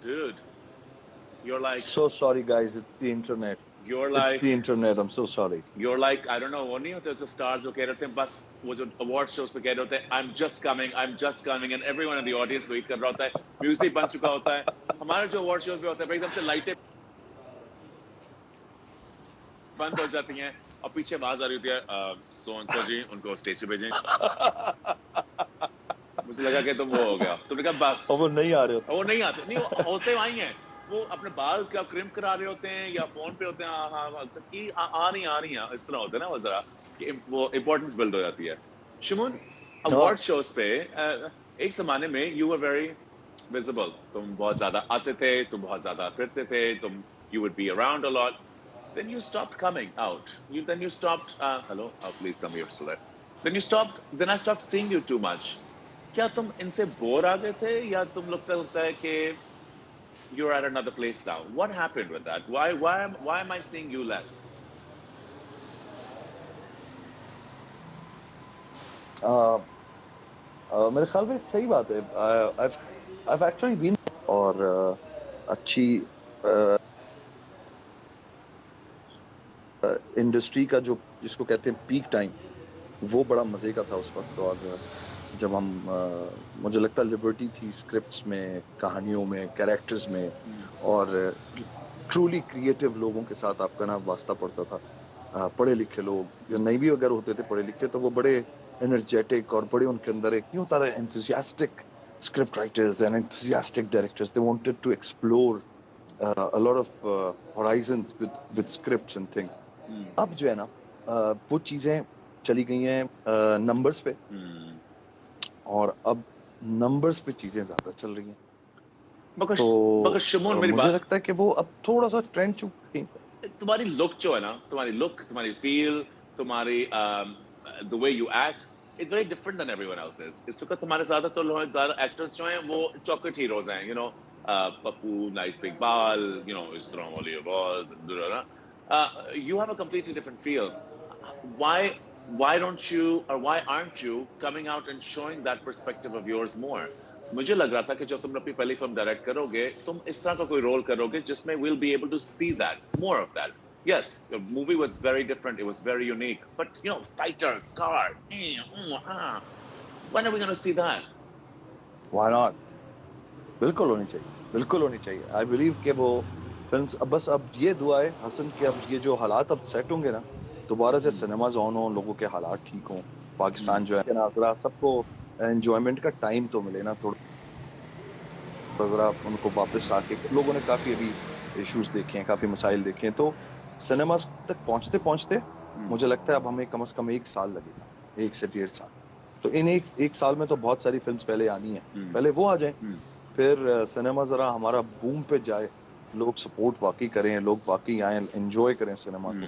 dude, you're like, So sorry, guys. It's the internet. you're It's like, the internet. I'm so sorry. you're like, I don't know, वो नहीं होते जो stars जो कह रहे थे बस वो जो award shows पे कह रहे होते हैं I'm just coming and everyone in the audience wait कर रहा होता है, music बन चुका होता है, हमारे जो award shows पे होता है भाई एकदम से लाइटें बंद हो जाती हैं और पीछे आवाज आ रही होती है सो जी उनको स्टेज पे भेजें। मुझे लगा कि तुम वो हो गया, तुमने कहा बस। और वो नहीं आ रहे होते। वो नहीं आते, नहीं वो होते वहीं हैं, वो अपने बाल क्या क्रिम करा रहे होते हैं या फोन पे होते हैं। हाँ कि आ रही हैं इस तरह होता है ना, वो जरा कि वो इम्पोर्टेंस बिल्ड हो जाती है। शिमून, अवार्ड शोज पे एक जमाने में यू वर वेरी विजिबल, तुम बहुत ज्यादा आते थे, तुम बहुत ज्यादा फिरते थे, तुम you would be around a lot. Then you stopped coming out. Then you stopped. Hello, please tell me you're still there. Then you stopped. Then I stopped seeing you too much. क्या तुम इनसे bore आ गए थे या तुम लगता है कि you're at another place now? What happened with that? Why am I seeing you less? मेरे ख्याल में सही बात है। I've actually been और अच्छी इंडस्ट्री का जो जिसको कहते हैं पीक टाइम, वो बड़ा मजे का था उस वक्त। और जब हम मुझे लगता है लिबर्टी थी स्क्रिप्ट्स में, कहानियों में, कैरेक्टर्स में, और ट्रूली क्रिएटिव लोगों के साथ आपका ना वास्ता पड़ता था। पढ़े लिखे लोग नहीं भी अगर होते थे पढ़े लिखे, तो वो बड़े एनर्जेटिक और बड़े उनके अंदर एक नहीं होता था enthusiastic script writers and enthusiastic directors. They wanted to explore a lot of horizons with scripts and things. अब जो है ना वो चीजें चली गई हैं नंबर्स पे, और अब नंबर्स पे चीजें ज्यादा चल रही हैं। मगर शिमोन, मेरी मुझे लगता है कि वो अब थोड़ा सा ट्रेंड चुक गई। तुम्हारी लुक जो है ना, तुम्हारी लुक, तुम्हारी फील, तुम्हारी the way you act, it's very different than everyone else's. इस वक्त तुम्हारे ज्यादातर लोग एक्टर्स जो हैं वो चॉकलेट हीरोज हैं, you know, Pappu, nice big बाल, यू नो, इस तरह वाली आवाज। You have a completely different feel. Why don't you, or why aren't you coming out and showing that perspective of yours more? मुझे लग रहा था कि जब तुम अपनी पहली फिल्म डायरेक्ट करोगे, तुम इस तरह का कोई रोल करोगे जिसमें we'll be able to see that, more of that. Yes, the movie was very different, it was very unique, but you know, fighter, car, when are we going to see that? Why not? बिल्कुल होनी चाहिए, बिल्कुल होनी चाहिए। I believe कि वो films अब बस अब ये दुआ है हसन कि अब ये जो हालात अब सेट होंगे ना, दोबारा से सिनेमाज ऑन हो, लोगों के हालात ठीक हों, पाकिस्तान जो है ना जरा सबको एंजॉयमेंट का टाइम तो मिले ना, थोड़ा जरा उनको वापस आके। लोगों ने काफी अभी इश्यूज देखे हैं, काफी मसाइल देखे हैं, तो सिनेमाज तक पहुंचते पहुंचते मुझे लगता है अब हमें कम से कम 1 साल लगेगा, 1 से 1.5 साल। तो इन एक साल में तो बहुत सारी फिल्म्स पहले आनी है, पहले वो आ जाए, फिर सिनेमा जरा हमारा बूम पे जाए, लोग सपोर्ट वाकई करें, लोग वाकई आए, एंजॉय करें सिनेमा को।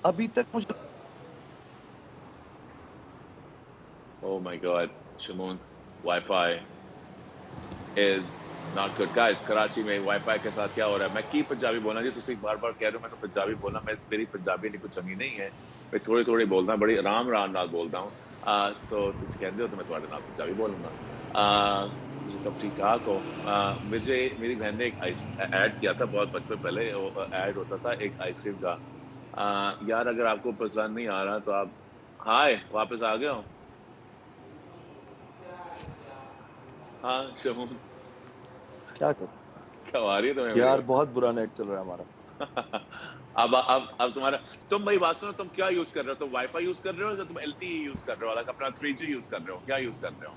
अभी तक मुझे Oh my God, Shamoon's Wi-Fi is not good, guys. Karachi में Wi-Fi के साथ क्या हो रहा है? मैं की पंजाबी बोलना जी, तुसी बार-बार कह रहे हो मैं तो पंजाबी बोलना, मेरी पंजाबी नहीं कुछ चंगी नहीं है, मैं थोड़ी-थोड़ी बोलदा, बड़ी आराम नाल बोलदा हूं। तो तुसी कहंदे हो तो मैं तुम्हारे नाल पंजाबी बोलूंगा। तुसी सब ठीक ठाक हो? मुझे मेरी बहन ने एक ऐड किया था बहुत बचपन पहले, वो ऐड होता था एक आइसक्रीम का। यार अगर आपको पसंद नहीं आ रहा तो आप हाय वापस आ गए हो? हाँ शमून, क्या कर क्या आ रही है तुम्हें यार, मेरी? बहुत बुरा नेट चल रहा है हमारा। अब तुम्हारा, तुम भाई बात सुनो, तुम क्या यूज कर रहे हो? तुम वाईफाई यूज कर रहे हो या तुम LTE यूज कर रहे हो, अलग अपना 3G यूज कर रहे हो, क्या यूज कर रहे हो?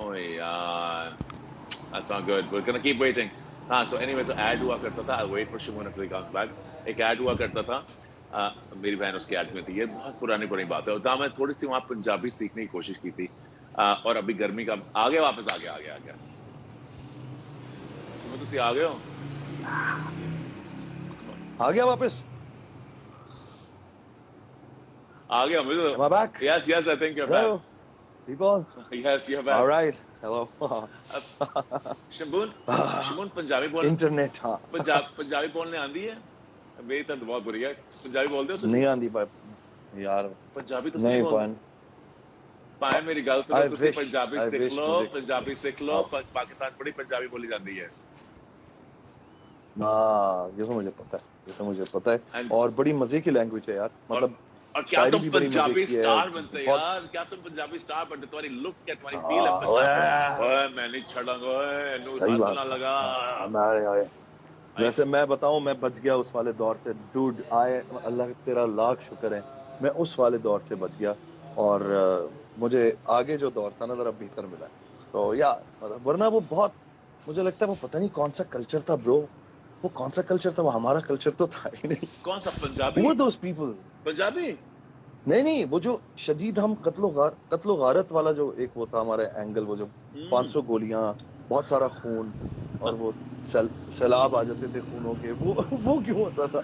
ओह यार, that's not good, we're gonna keep waiting. हाँ, so anyway, तो ऐड हुआ करता था, I'll wait for Shimon until he comes back. एक ऐड हुआ करता था, मेरी बहन उसके ऐड में थी, ये बहुत पुरानी बात है। और मैं थोड़ी सी वहाँ पंजाबी सीखने की कोशिश की थी, और अभी गर्मी का आ गया, वापस आ गया शिमोन, तुसी आ गए हो? आ गया वापस? आ गया मुझे। Am I back? Yes, I think you're Hello, back. people. Yes, you're back. All right. Hello. शिमोन पंजाबी बोल, इंटरनेट, हाँ। पंजाबी बोलने आंदी है? मेरी तो बहुत बुरी है। पंजाबी बोलते हो तुम? नहीं आंदी पर यार, पंजाबी तो नहीं सीखो। पन पाए मेरी गल सुनो, तुसी I पंजाबी wish सीख लो, पंजाबी सीख लो, पाकिस्तान बड़ी पंजाबी बोली जाती है। हाँ, ये तो मुझे पता है एंड और बड़ी मजे की लैंग्वेज है यार, और मतलब और क्या शायरी तुम भी बड़ी मजे पंजाबी की है, स्टार बनते बहुत। यार, क्या तुम पंजाबी स्टार बनते, तुम्हारी लुक क्या, तुम्हारी फील है हाँ, पंजाबी। ओए मैं नहीं छड़ांगा, ओए नू सही हथ बात ना है। लगा। हाँ, मैं आई वैसे मैं बताऊं, मैं बच गया उस वाले दौर से डूड, आए अल्लाह तेरा लाख शुक्र है, मैं उस वाले दौर से बच गया। और मुझे आगे जो दौर था ना जरा बेहतर मिला है। तो या मतलब वरना वो बहुत, मुझे लगता है वो पता नहीं कौन सा कल्चर था ब्रो, वो कौन सा कल्चर था, वो हमारा कल्चर तो था ही नहीं। कौन सा Punjabi? Who are those people? Punjabi. नहीं नहीं, वो जो शदीद हम कत्लो गारत वाला जो एक वो था हमारे एंगल, वो जो हम्म। 500 गोलियां, बहुत सारा खून, और वो सैलाब आ जाते थे खूनों के, वो वो क्यों होता था?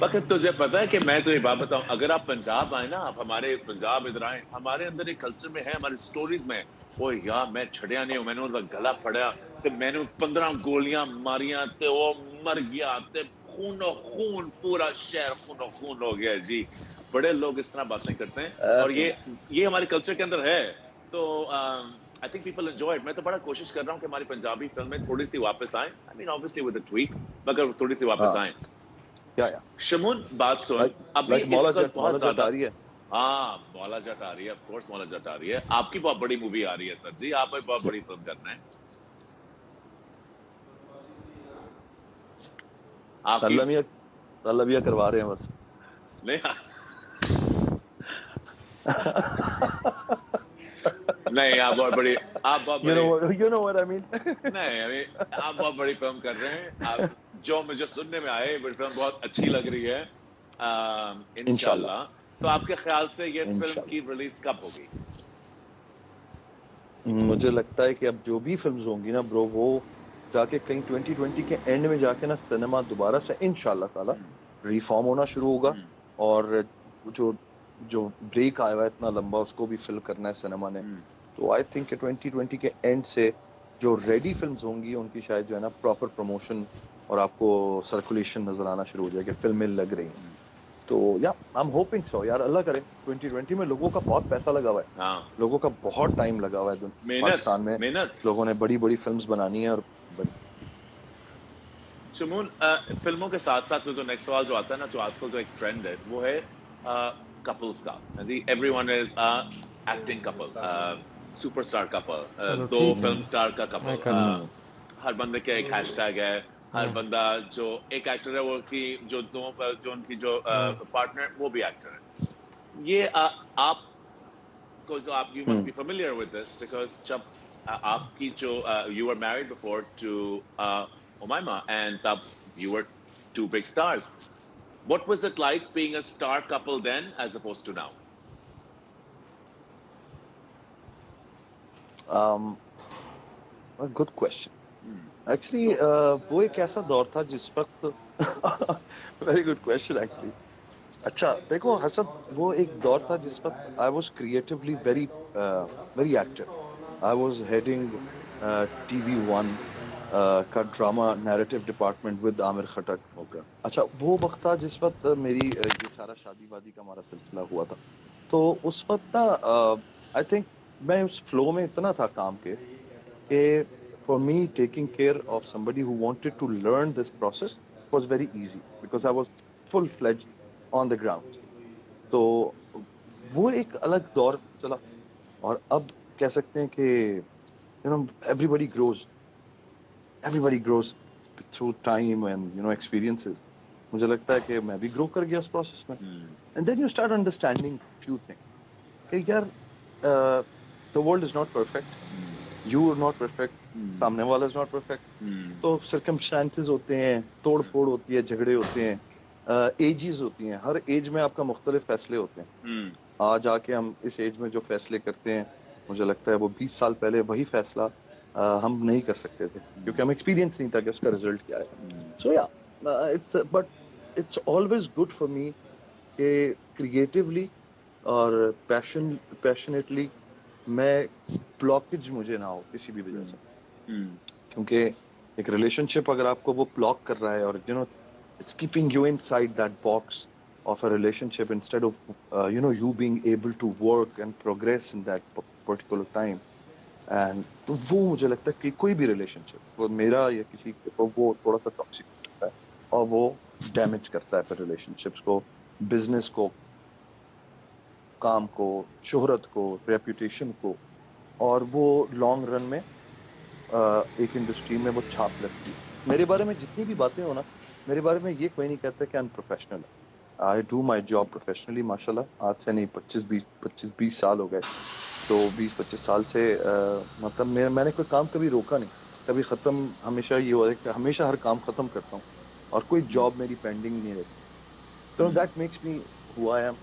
बकर तुझे पता है कि मैं तुझे बात बताऊं, अगर आप पंजाब आए ना, आप हमारे पंजाब इधर आए, हमारे अंदर एक कल्चर में है, हमारी स्टोरीज में। ओ यार मैं छड़िया नहीं हूं, मैंने उसका गला फड़या, ते मैंने 15 गोलियां मारियां, ते वो मर गया, ते खूनो खून, पूरा शहर खूनो खून हो गया जी। बड़े लोग इस तरह बातें करते हैं, और ऐसे ये हमारे कल्चर के अंदर है। तो I think people enjoy it. मैं तो बड़ा कोशिश कर रहा हूँ कि हमारी पंजाबी फिल्में थोड़ी सी वापस आए, I mean obviously with a tweak, मगर थोड़ी सी वापस हाँ, आए। क्या शमून बात सुन, लाइक अभी इस वक्त मौला बहुत जट ज्यादा। आ रही है। हाँ मौला जट आ रही है, ऑफ कोर्स मौला जट आ रही है, आपकी बहुत बड़ी मूवी आ रही है सर जी, आप एक बहुत बड़ी फिल्म कर रहे हैं आपकी। अल्लाह मियाँ, अल्लाह मियाँ करवा रहे हैं बस। नहीं नहीं, you know what I mean. नहीं अभी आप बहुत बड़ी फिल्म कर रहे हैं आप, जो मुझे सुनने में आए, बड़ी फिल्म बहुत अच्छी लग रही है। इंशाल्लाह, इंशाल्लाह। तो आपके ख्याल से ये फिल्म की इंशाल्लाह। रिलीज कब होगी? मुझे लगता है कि अब जो भी फिल्म्स होंगी ना ब्रो, वो जाके कहीं 2020 के एंड में जाके ना सिनेमा दोबारा से इंशाल्लाह ताला हम्म। रिफॉर्म होना शुरू होगा। हम्म। और जो जो ब्रेक आया हुआ है इतना लंबा, उसको भी फिल करना है सिनेमा ने। हम्म। तो आई थिंक कि 2020 के एंड से जो रेडी फिल्म्स होंगी उनकी शायद जो है ना प्रॉपर प्रमोशन और आपको सर्कुलेशन नजर आना शुरू हो जाएगा, फिल्में लग रही हैं। हम्म। तो या आई एम होपिंग सो यार, अल्लाह करे। 2020 में लोगों का बहुत पैसा लगा हुआ है, हाँ। लोगों का बहुत टाइम लगा हुआ है मेहनत। पाकिस्तान में। मेहनत। लोगों ने बड़ी बड़ी फिल्म्स बनानी है और बड़ी। शमून, फिल्मों के साथ साथ जो नेक्स्ट सवाल जो आता है ना, जो आजकल जो एक ट्रेंड है वो है कपल्स का। जी everyone is acting couple, superstar couple, चलो दो ठीक है, फिल्म स्टार का मैं कपल। करता हूँ। हर बंदे का एक हैशटैग है। हर हम्म। बंदा जो एक एक्टर है, वो की जो दो जो उनकी जो हम्म। पार्टनर, वो भी एक्टर है। ये आप को जो आप, you must hmm. Be familiar with this, because जब आपकी जो you were married before to Umayma, and you were two big stars. What was it like being a star couple then as opposed to now? Good question. Actually So, वो एक ऐसा दौर था जिस वक्त वेरी गुड क्वेश्चन एक्चुअली। अच्छा देखो हसन, वो एक दौर था जिस वक्त I was creatively very very active. I was heading TV one का drama narrative department with Aamir Khatak. okay. अच्छा वो वक्त था जिस वक्त मेरी ये सारा शादी वादी का हमारा सिलसिला हुआ था। तो उस वक्त ना आई थिंक मैं उस फ्लो में इतना था काम के कि for me taking care of somebody who wanted to learn this process was very easy because I was full fledged on the ground. तो वो एक अलग दौर चला। और अब कह सकते हैं कि everybody grows, everybody grows through time and experiences. मुझे लगता है कि मैं भी ग्रो कर गया उस प्रोसेस में। Hmm. And then you start understanding few things कि यार the world is not perfect, you are not perfect, Hmm. सामने वाला इज नॉट परफेक्ट। Hmm. तो सर्कमस्टांसेस होते हैं, तोड़ फोड़ होती है, झगड़े होते हैं, एजेस होती हैं, हर एज में आपका मुख्तलिफ फैसले होते हैं। Hmm. आज आके हम इस एज में जो फैसले करते हैं, मुझे लगता है वो 20 साल पहले वही फैसला हम नहीं कर सकते थे क्योंकि हम एक्सपीरियंस नहीं था कि उसका रिजल्ट क्या है। सो या it's but it's always good for me कि क्रिएटिवली और पैशनेटली मैं ब्लॉकेज मुझे ना हो किसी भी वजह Hmm. से। Hmm. क्योंकि एक रिलेशनशिप अगर आपको वो ब्लॉक कर रहा है और it's keeping you inside that box of a relationship instead of you being able to work and progress in that particular time, and तो वो मुझे लगता है कि कोई भी रिलेशनशिप, वो मेरा या किसी के, तो वो थोड़ा सा टॉक्सिक हो सकता है। और वो डैमेज करता है फिर रिलेशनशिप्स को, बिजनेस को, काम को, शोहरत को, रेपुटेशन को, और वो लॉन्ग रन में एक इंडस्ट्री में वो छाप लगती है। मेरे बारे में जितनी भी बातें हो ना, मेरे बारे में ये कोई नहीं कहता कि अनप्रोफेशनल है। I do my job professionally माशाल्लाह। आज से नहीं 25-20 साल हो गए। तो 20-25 साल से मतलब मैंने कोई काम कभी रोका नहीं, कभी ख़त्म। हमेशा ये हुआ है कि हमेशा हर काम ख़त्म करता हूँ और कोई जॉब मेरी पेंडिंग नहीं रहती। तो that makes me who I am.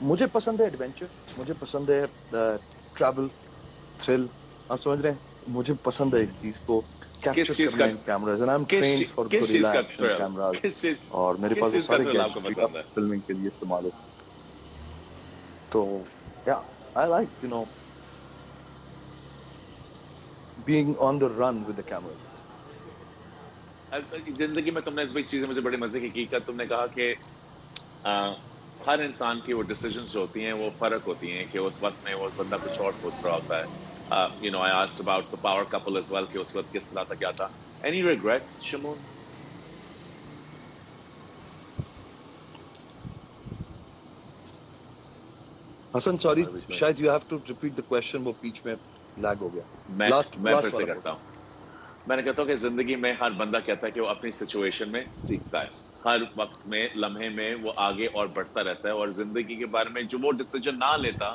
मुझे पसंद है एडवेंचर, मुझे पसंद है ट्रैवल, थ्रिल। आप समझ रहे हैं, मुझे पसंद है इस चीज को किस कैप्चर चीज करना का in cameras, and I am trained for किस चीज गोरिल्ला का एक्शन थ्रिल, कैमराज। किस और मेरे पास वो चीज का सारे थ्रिल आपको गैजेट्री पसंद है? फिल्मिंग के लिए इस्तेमाल होते हैं। तो या I like being on the run with the camera. जिंदगी में तुमने इस चीजें मुझे बड़े मजे की तुमने कहा कि अ, हर इंसान की वो डिसीजंस जो होती हैं वो फर्क होती हैं कि उस वक्त में वो बंदा कुछ और सोच रहा होता है। You know, I asked about the power couple as well कि उस वक्त किस तरह था, क्या था। Any regrets Shamoon? Hasan sorry, हमारे बीच में शायद you have to repeat the question, वो बीच में लैग हो गया। मैं लास्ट मैं फिर लास्ट से वाला करता पोर्शन। हूँ। मैंने कहता हूँ कि जिंदगी में हर बंदा कहता है कि वो अपनी सिचुएशन में सीखता है, हर वक्त में लम्हे में वो आगे और बढ़ता रहता है, और जिंदगी के बारे में जो वो डिसीजन ना लेता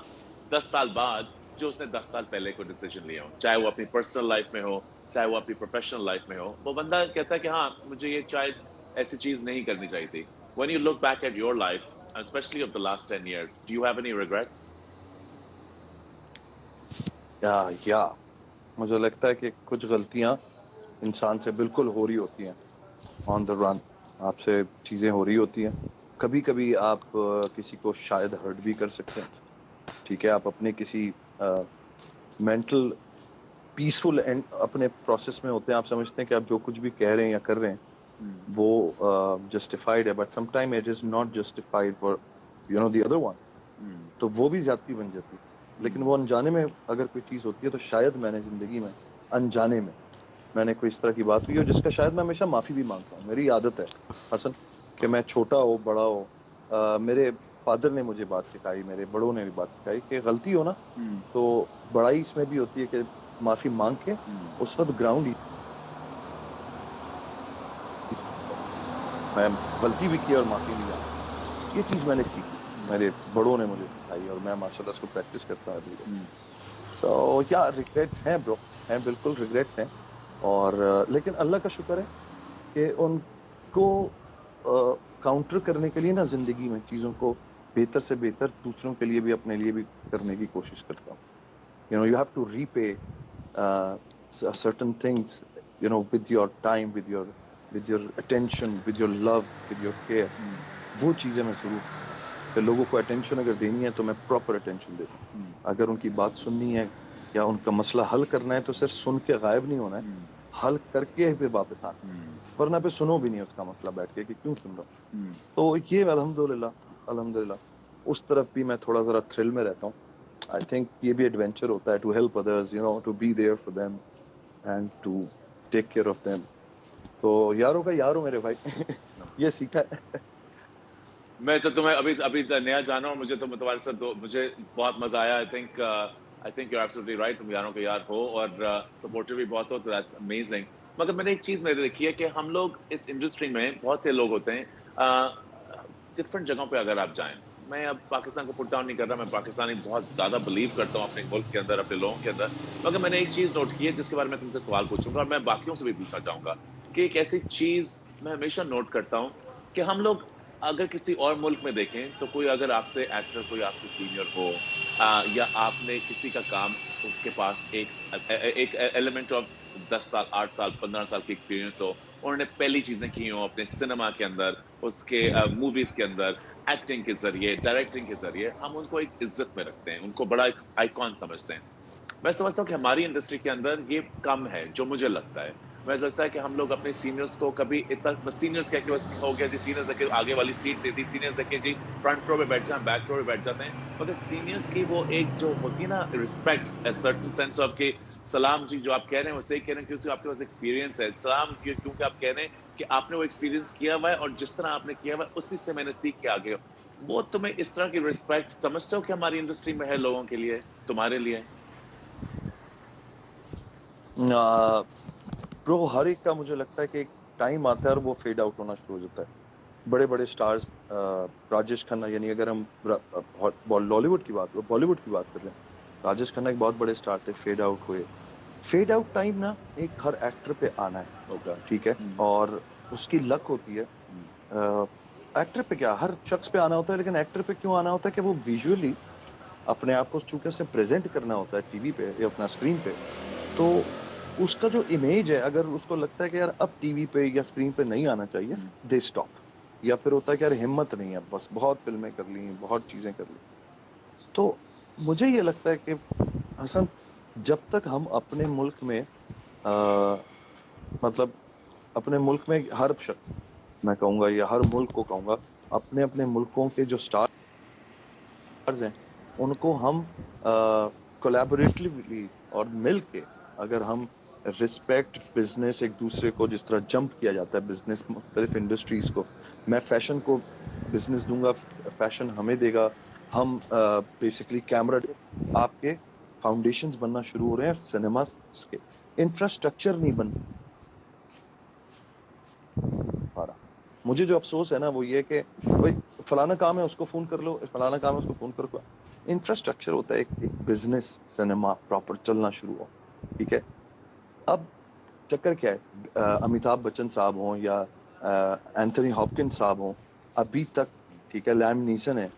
10 साल बाद, जो उसने 10 साल पहले को डिसीजन लिया हो, चाहे वो अपनी पर्सनल लाइफ में हो, चाहे वो अपनी प्रोफेशनल लाइफ में हो, वो बंदा कहता है कि हाँ, मुझे ये शायद ऐसी चीज नहीं करनी चाहिए थी। When you look back at your life, and especially of the last 10 years, do you have any regrets? या मुझे लगता है कि कुछ गलतियां इंसान से बिल्कुल हो रही होती हैं ऑन द रन। आपसे चीजें हो रही होती हैं। कभी कभी आप किसी को शायद हर्ट भी कर सकते हैं। ठीक है, आप अपने किसी मेंटल पीसफुल एंड अपने प्रोसेस में होते हैं, आप समझते हैं कि आप जो कुछ भी कह रहे हैं या कर रहे हैं वो जस्टिफाइड है, but sometime it is not justified for the other one. तो वो भी ज्यादती बन जाती है। लेकिन वो अनजाने में अगर कोई चीज होती है, तो शायद मैंने जिंदगी में अनजाने में मैंने कोई इस तरह की बात हुई हो जिसका शायद मैं हमेशा माफी भी मांगता हूँ। मेरी आदत है हसन कि मैं छोटा हो बड़ा हो, मेरे फादर ने मुझे बात सिखाई, मेरे बड़ों ने भी बात सिखाई कि गलती हो ना तो बड़ाई इसमें भी होती है कि माफी मांग के उस वक्त ग्राउंड। मैं गलती भी की और माफी भी मांगी, ये चीज मैंने सीखी, मेरे बड़ों ने मुझे सिखाई, और मैं माशाल्लाह इसको प्रैक्टिस करता हूँ। सो क्या रिग्रेट्स हैं ब्रो, हैं, बिल्कुल रिग्रेट्स हैं। और लेकिन अल्लाह का शुक्र है कि उनको काउंटर करने के लिए ना जिंदगी में चीजों को बेहतर से बेहतर दूसरों के लिए भी अपने लिए भी करने की कोशिश करता हूँ। You have to repay certain things with your time, with your attention, with your love, with your care. वो चीजें मैं जरूर कि लोगों को अटेंशन अगर देनी है तो मैं प्रॉपर अटेंशन देता हूँ। अगर उनकी बात सुननी है या उनका मसला हल करना है तो सिर्फ सुन के गायब नहीं होना है, हल करके फिर वापस आना। वरना पे सुनो भी नहीं उसका मसला बैठ के कि क्यों सुन रहा हूँ। तो ये अल्हम्दुलिल्लाह अल्हम्दुलिल्लाह उस तरफ भी मैं थोड़ा जरा थ्रिल में रहता हूँ। आई थिंक ये भी एडवेंचर होता है, to help others, to be there for them and to take care of them. तो यारों का यार हो मेरे भाई ये सीखा है। मैं तो तुम्हें अभी अभी नया जाना हूँ, मुझे तो तुम्हारे साथ मुझे बहुत मजा आया। I think you are absolutely right, तुम यारों के यार हो और सपोर्टिव भी बहुत हो, तो दैट्स अमेजिंग। मगर मैंने एक चीज मैंने देखी है कि हम लोग इस इंडस्ट्री में बहुत से लोग होते हैं डिफरेंट जगहों पे अगर आप जाएं। मैं अब पाकिस्तान को पुट डाउन नहीं कर रहा, मैं पाकिस्तानी बहुत ज्यादा बिलीव करता हूँ अपने मुल्क के अंदर, अपने लोगों के अंदर। मगर मैंने एक चीज नोट की है जिसके बारे में तुमसे सवाल पूछूंगा, और मैं बाकियों से भी पूछना चाहूंगा कि एक ऐसी चीज मैं हमेशा नोट करता हूँ कि हम लोग अगर किसी और मुल्क में देखें तो कोई अगर आपसे एक्टर, कोई आपसे सीनियर हो, या आपने किसी का काम, उसके पास एक एलिमेंट ऑफ 10 साल, 8 साल, 15 साल की एक्सपीरियंस हो, उन्होंने पहली चीजें की हो अपने सिनेमा के अंदर, उसके मूवीज के अंदर, एक्टिंग के जरिए, डायरेक्टिंग के जरिए, हम उनको एक इज्जत में रखते हैं, उनको बड़ा एक आइकॉन समझते हैं। मैं समझता हूँ कि हमारी इंडस्ट्री के अंदर ये कम है, जो मुझे लगता है। मुझे लगता है कि हम लोग अपने सीनियर्स को कभी इतना बस सीनियर्स कह के बस हो गया जी, सीनियर्स देखे आगे वाली सीट दे दी, सीनियर्स देखे जी फ्रंट रो पे बैठ जाए, बैक रो पे बैठ जाते हैं। मगर सीनियर्स की वो एक जो होती है ना respect, a certain sense of कि सलाम जी जो आप कह रहे हैं वो सही कह रहे हैं क्योंकि आपके पास एक्सपीरियंस है। सलाम क्योंकि आप कह रहे हैं कि आपने वो एक्सपीरियंस किया हुआ है और जिस तरह आपने किया हुआ है उसी से मैंने सीख के आगे हो। वो तुम्हें इस तरह की रिस्पेक्ट समझते हो कि हमारी इंडस्ट्री में है लोगों के लिए, तुम्हारे लिए? ब्रो हर एक का मुझे लगता है कि एक टाइम आता है और वो फेड आउट होना शुरू हो जाता है। बड़े बड़े स्टार्स, राजेश खन्ना, यानी अगर हम लॉलीवुड की बात बॉलीवुड की बात कर रहे हैं, राजेश खन्ना एक बहुत बड़े स्टार थे, फेड आउट हुए। फेड आउट टाइम ना एक हर एक्टर पे आना है, ओके। ठीक है, और उसकी लक होती है। एक्टर पे क्या, हर शख्स पे आना होता है, लेकिन एक्टर पे क्यों आना होता है कि वो विजुअली अपने आप को चूंकि उसे प्रेजेंट करना होता है टीवी पे या अपना स्क्रीन पे, तो उसका जो इमेज है, अगर उसको लगता है कि यार अब टीवी पे या स्क्रीन पे नहीं आना चाहिए, दे स्टॉप। या फिर होता है कि यार हिम्मत नहीं है, बस बहुत फिल्में कर ली, बहुत चीजें कर ली। तो मुझे ये लगता है कि हसन, जब तक हम अपने मुल्क में मतलब अपने मुल्क में हर शख्स, मैं कहूंगा या हर मुल्क को कहूंगा, अपने अपने मुल्कों के जो स्टार्स हैं उनको हम कोलैबोरेटिवली और मिल के, अगर हम रिस्पेक्ट बिजनेस, एक दूसरे को जिस तरह जंप किया जाता है बिजनेस मुख्तलिफ इंडस्ट्रीज को, मैं फैशन को बिजनेस दूंगा, फैशन हमें देगा, हम बेसिकली कैमरा, आपके फाउंडेशंस बनना शुरू हो रहे हैं सिनेमा के, इंफ्रास्ट्रक्चर नहीं बन पा रहा। मुझे जो अफसोस है ना वो ये कि भाई फलाना काम है उसको फोन कर लो, फलाना काम है उसको फोन कर लो। इंफ्रास्ट्रक्चर होता है, एक बिजनेस सिनेमा प्रॉपर चलना शुरू हो, ठीक है। अब चक्कर क्या है, अमिताभ बच्चन साहब हों या एंथनी हॉपकिंस साहब हों, अभी तक, ठीक है, लैम नीसन है,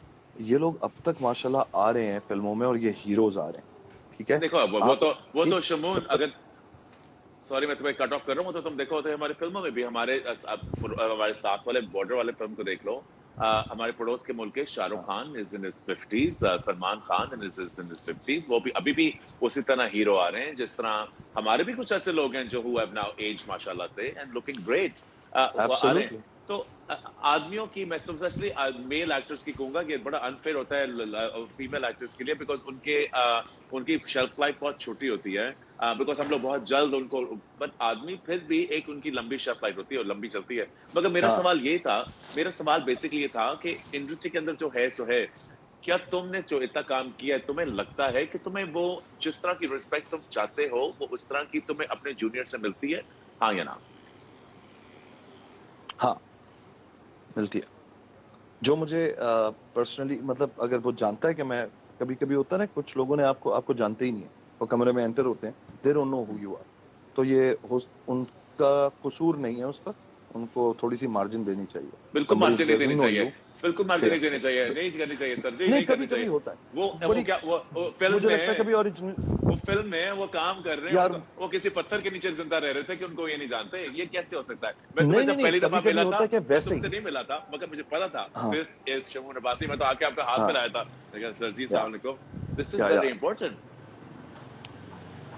ये लोग अब तक माशाल्लाह आ रहे हैं फिल्मों में और ये हीरोज आ रहे हैं, ठीक है। देखो आप वो तो एक शमून, सत्तर, अगर सॉरी मैं तुम्हें कट ऑफ कर रहा हूँ, तो तुम देखो होते हमारी फिल्मों में भी हमारे साथ वाले बॉर्डर वाले फिल्म को देख लो। हमारे पड़ोस के मुल्क के शाहरुख हाँ Khan is in his 50s, Salman Khan is in his 50s, वो भी अभी भी उसी तरह हीरो आ रहे हैं जिस तरह हमारे भी कुछ ऐसे लोग हैं जो हु हैव नाउ एज माशाल्लाह से एंड लुकिंग ग्रेट, वो आ रहे हैं। एब्सोल्युटली, तो आदमियों की, मैं स्पेशली मेल एक्टर्स की कहूंगा कि बड़ा अनफेयर होता है फीमेल एक्टर्स के लिए, बिकॉज उनकी शेल्फ लाइफ बहुत छोटी होती है, बिकॉज हम लोग बहुत जल्द उनको, बट आदमी फिर भी एक उनकी लंबी शेल्फ लाइफ होती है और लंबी चलती है। मगर हाँ मेरा सवाल बेसिकली ये था कि इंडस्ट्री के अंदर जो है सो है, क्या तुमने जो इतना काम किया है तुम्हें लगता है कि तुम्हें वो जिस तरह की रिस्पेक्ट तुम चाहते हो वो उस तरह की तुम्हें अपने जूनियर से मिलती है, हाँ या ना? हाँ, मिलती है। जो मुझे पर्सनली, मतलब अगर वो जानता है कि मैं, कभी कभी होता है ना, कुछ लोगों ने आपको आपको जानते ही नहीं है, वो कमरे में एंटर होते हैं, they don't know who you are, तो ये उनका कसूर नहीं है, उस पर उनको थोड़ी सी मार्जिन देनी चाहिए। बिल्कुल somebody मार्जिन नहीं देनी doesn't know चाहिए, you, बिल्कुल मार्जिन नहीं फेयर, देनी चाहिए, नहीं करनी चाहिए सर जी, नहीं, नहीं करनी कभी कभी चाहिए। होता है, वो बड़ी, क्या वो फिल्म मुझे लगता है में, कभी ओरिजिनल, वो फिल्म में वो काम कर रहे हैं, यार, उनको वो किसी पत्थर के नीचे जिंदा रह रहे थे कि उनको ये नहीं जानते, ये कैसे हो सकता है? मैं तुम्हें नहीं नहीं जब नहीं, पहली कभी दफा कभी मिला था, होता है कि मैं वैसे ही, तुमसे नहीं मिला था मगर मुझे पता था हाँ दिस इज शमून अब्बासी, मैं तो आके आपका हाथ हाँ, मिलाया था, लेकिन सर जी या अस्सलाम वालेकुम, दिस इज या वेरी इंपॉर्टेंट।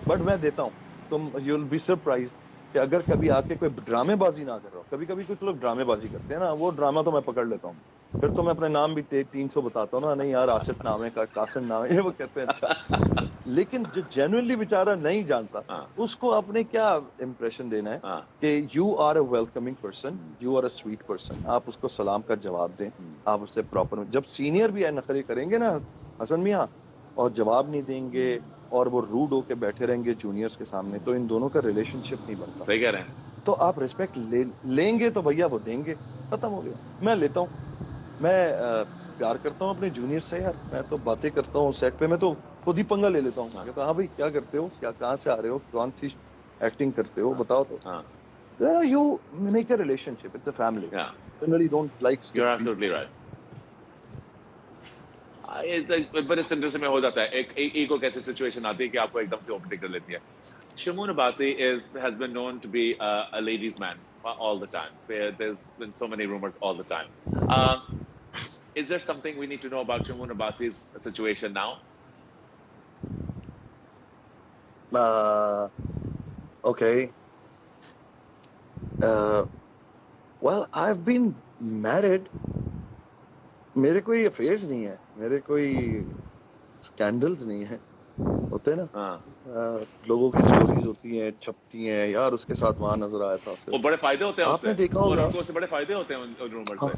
बट मैं देता हूँ, तुम यू विल बी सरप्राइज कि अगर कभी आके कोई ड्रामेबाजी ना कर रहा हो, कभी कभी कुछ लोग ड्रामेबाजी करते हैं ना, वो ड्रामा तो मैं पकड़ लेता हूँ, फिर तो मैं अपने नाम भी 300 बताता हूँ ना, नहीं यार आसिफ नाम है, कासिम नाम है, ये वो कहते हैं अच्छा। लेकिन जो जेन्युइनली बेचारा नहीं जानता, हाँ उसको आपने क्या इंप्रेशन देना है हाँ। कि you are a welcoming person, you are a sweet person, आप उसको सलाम का जवाब दें, आप उससे प्रॉपर, जब सीनियर भी है नखरे करेंगे ना हसन मियाँ, और जवाब नहीं देंगे और वो रूड होके बैठे रहेंगे जूनियर्स के सामने, तो इन दोनों का रिलेशनशिप नहीं बनता। सही कह रहे हैं। तो आप रिस्पेक्ट लेंगे तो भैया वो देंगे, खत्म हो गया। मैं लेता हूँ, मैं प्यार करता हूँ अपने जूनियर से यार, मैं तो बातें करता हूँ सेट पे, मैं तो खुद ही पंगा ले लेता हूँ, हाँ कहता हाँ भाई क्या करते हो, क्या कहाँ से आ रहे हो, कौन सी एक्टिंग करते हो, हाँ बताओ तो। हाँ। You make a relationship, it's a family, या generally don't like you stick or beef. Absolutely right. बड़े सिंटर्स में हो जाता है, एक ईगो कैसी सिचुएशन आती है कि आपको एकदम से ओपनिंग कर लेती है। Shamoon Abbasi has been known to be a ladies' man all the time. There's been so many rumors all the time. Is there something we need to know about Shamoon Abbasi's situation now? Okay, well I have been married, मेरे कोई affairs नहीं है, मेरे कोई scandals नहीं है, होते हैं ना। हाँ, लोगों की स्टोरीज होती हैं, छपती हैं, यार उसके साथ वहां नजर आया था वो फिर। बड़े फायदे होते हैं उससे, आपने देखा और होगा। उनको उससे बड़े फायदे होते हैं उन रूमर हाँ, से।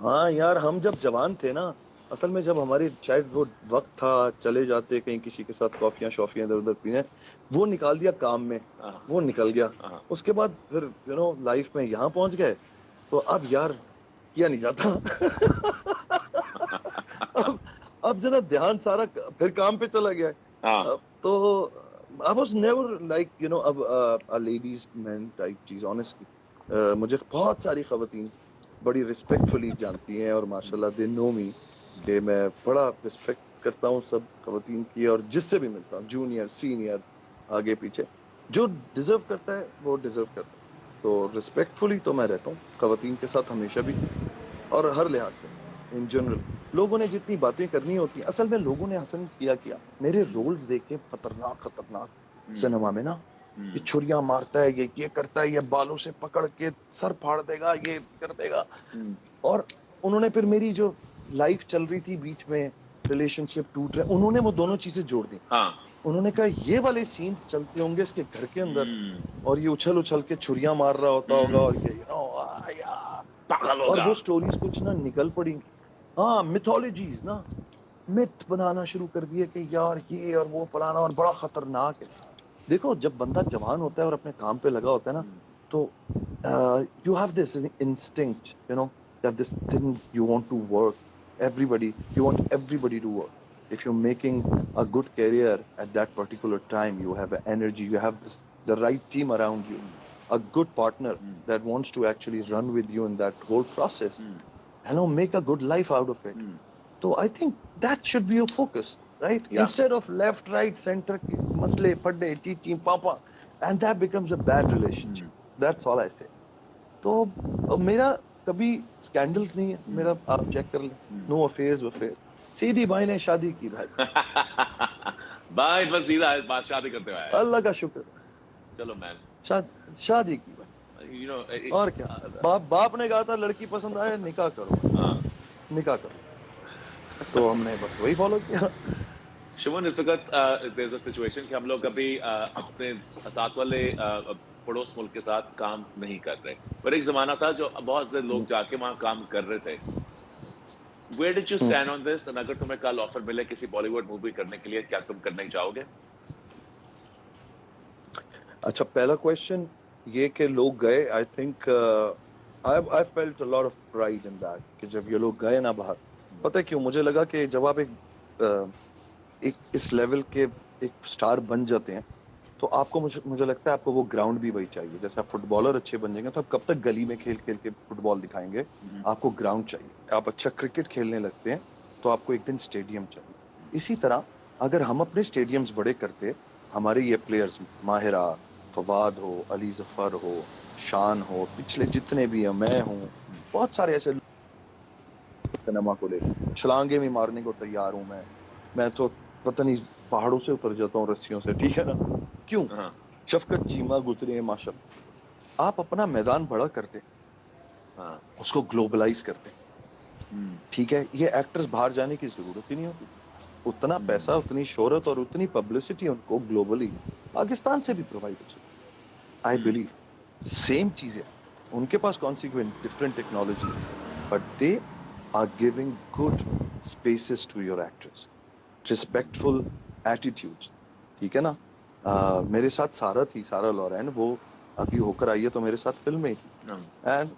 हाँ यार, हम जब जवान थे ना, असल में जब हमारी शायद वो वक्त था, चले जाते कहीं किसी के साथ कॉफियां शॉफियां इधर उधर पीने, वो निकाल दिया काम में, हाँ, वो निकल गया। हाँ, उसके बाद फिर लाइफ में यहाँ पहुंच गए, तो अब यार किया नहीं जाता। अब अब जरा ध्यान सारा फिर काम पे चला गया है। हाँ, अब तो आई वाज नेवर लाइक अब अ लेडीज मैन टाइप चीज ऑनेस्टली। मुझे बहुत सारी खवातीन बड़ी रिस्पेक्टफुली जानती हैं, और माशाल्लाह दे नो मी कि मैं बड़ा रिस्पेक्ट करता हूँ सब खवातीन की, और जिससे भी मिलता हूँ, जूनियर सीनियर आगे पीछे, जो डिजर्व करता है वो डिजर्व करता है। तो रिस्पेक्टफुली तो मैं रहता हूँ खवातीन के साथ हमेशा भी, और हर लिहाज से इन जनरल। लोगों ने जितनी बातें करनी होती, असल में लोगों ने हसन किया किया मेरे रोल्स देखे, खतरनाक खतरनाक हम्म, सिनेमा में ना, ये हम्म, छुरियां मारता है, ये करता है, ये बालों से पकड़ के सर फाड़ देगा, ये कर देगा। हम्म, और उन्होंने फिर मेरी जो लाइफ चल रही थी बीच में, रिलेशनशिप टूट रहे, उन्होंने वो दोनों चीजें जोड़ दी। हाँ, उन्होंने कहा ये वाले सीन्स चलते होंगे इसके घर के अंदर, हम्म, और ये उछल उछल के छुरियां मार रहा होता होगा, और ये यार, पागल और होगा। वो स्टोरीज कुछ ना निकल पड़ी। हाँ, मिथोलॉजीज ना, मिथ बनाना शुरू कर दिए कि यार ये और वो फलाना, और बड़ा खतरनाक है। देखो, जब बंदा जवान होता है और अपने काम पे लगा होता है ना, हम्म, तो you have this instinct, that this thing you want to work, you want everybody to work. If you're making a good career at that particular time, you have energy, you have the right team around you, a good partner hmm, that wants to actually run with you in that whole process, hmm, make a good life out of it. Hmm, So I think that should be your focus, right? या, Instead of left, right, center, masle, padde, chichi, papa, and that becomes a bad relationship. Hmm, That's all I say. तो मेरा कभी scandal नहीं है, हम्म, मेरा आप check कर लें, हम्म। No affairs वफेयर। सीधी भाई ने शादी की भाई, भाई बस सीधा है, बात शादी करते हुए आया। अल्लाह का शुक्र, चलो मैन, शादी की भाई, यू नो, और क्या। बाप ने कहा था लड़की पसंद आए निकाह करो भाई, हाँ। निकाह करो, तो हमने बस वही फॉलो किया। शुभन, इस वक्त देयर इज अ सिचुएशन कि हम लोग अभी अपने साथ वाले पड़ोस मुल्क के साथ काम नहीं कर रहे, पर एक जमाना था जो बहुत से लोग जाके वहां काम कर रहे थे। Where did you stand on this, अगर तुम्हें कल ऑफर मिले किसी बॉलीवुड मूवी करने के लिए, क्या तुम करने चाहोगे? अच्छा, पहला क्वेश्चन ये कि लोग गए, I think I felt a lot of pride in that कि जब ये लोग गए ना बाहर, पता है क्यों? मुझे लगा कि जब आप एक इस लेवल के एक स्टार बन जाते हैं, तो आपको, मुझे लगता है आपको वो ग्राउंड भी वही चाहिए। जैसे आप फुटबॉलर अच्छे बन जाएंगे तो आप कब तक गली में खेल खेल के फुटबॉल दिखाएंगे, आपको ग्राउंड चाहिए। आप अच्छा क्रिकेट खेलने लगते हैं तो आपको एक दिन स्टेडियम चाहिए। इसी तरह अगर हम अपने स्टेडियम्स बड़े करते, हमारे ये प्लेयर्स माहिरा, फवाद हो, अली जफर हो, शान हो, पिछले जितने भी हैं, मैं हूँ, बहुत सारे ऐसे सिनेमा को ले, छलांगे भी मारने को तैयार हूं मैं तो पता नहीं पहाड़ों से उतर जाता हूँ रस्सियों से, ठीक है ना? क्यों? हाँ, शफकत चीमा गुजरे हैं माशाल्लाह। आप अपना मैदान बड़ा करते, हाँ, उसको ग्लोबलाइज करते, हम्म, ठीक है? ये एक्टर्स बाहर जाने की जरूरत ही नहीं होती। उतना पैसा, उतनी शोहरत और उतनी पब्लिसिटी उनको ग्लोबली पाकिस्तान से भी प्रोवाइड हो सकती। आई बिलीव सेम चीजें उनके पास, कौन सी different technology, but they are giving good spaces to your actors, respectful attitudes, ठीक है ना? मेरे साथ सारा थी, सारा लॉरेन, वो अभी होकर आई है तो मेरे साथ फिल्म में थी, हाँ, and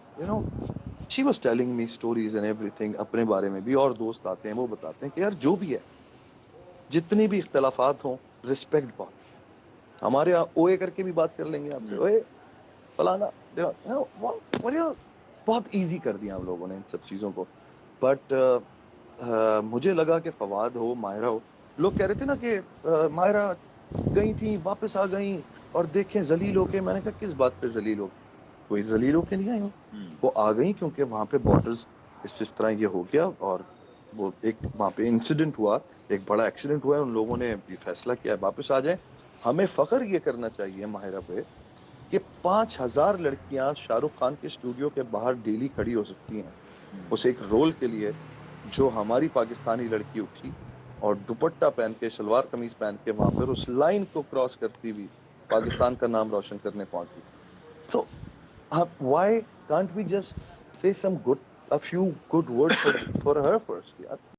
she was telling me stories and everything अपने बारे में भी। और दोस्त आते हैं वो बताते हैं कि यार जो भी है, जितनी भी इख्तलाफात हों, रिस्पेक्ट बहुत। हमारे यहाँ ओए करके भी बात कर लेंगे आपसे, ओए फलाना, बहुत इजी कर दिया हम लोगों ने इन सब चीजों को। बट मुझे लगा कि फवाद हो, माहिरा हो, लोग कह रहे थे ना कि माहिरा गई थी, वापस आ गई, और देखें जलील होके। मैंने कहा किस बात पे जलील हो? कोई जलील होके नहीं आई हो, वो आ गई क्योंकि वहां पे बॉर्डर्स इस तरह ये हो गया, और वो एक वहां पे इंसिडेंट हुआ, एक बड़ा एक्सीडेंट हुआ है, उन लोगों ने ये फैसला किया है वापस आ जाए। हमें फख्र ये करना चाहिए माहिरा पे कि 5,000 लड़कियां शाहरुख खान के स्टूडियो के बाहर डेली खड़ी हो सकती हैं उस एक रोल के लिए, जो हमारी पाकिस्तानी लड़की उठी और दुपट्टा पहन के, सलवार कमीज पहन के वहां पर उस लाइन को क्रॉस करती हुई पाकिस्तान का नाम रोशन करने पहुंची। So, why can't we just say some good, a few good words for her first, यार?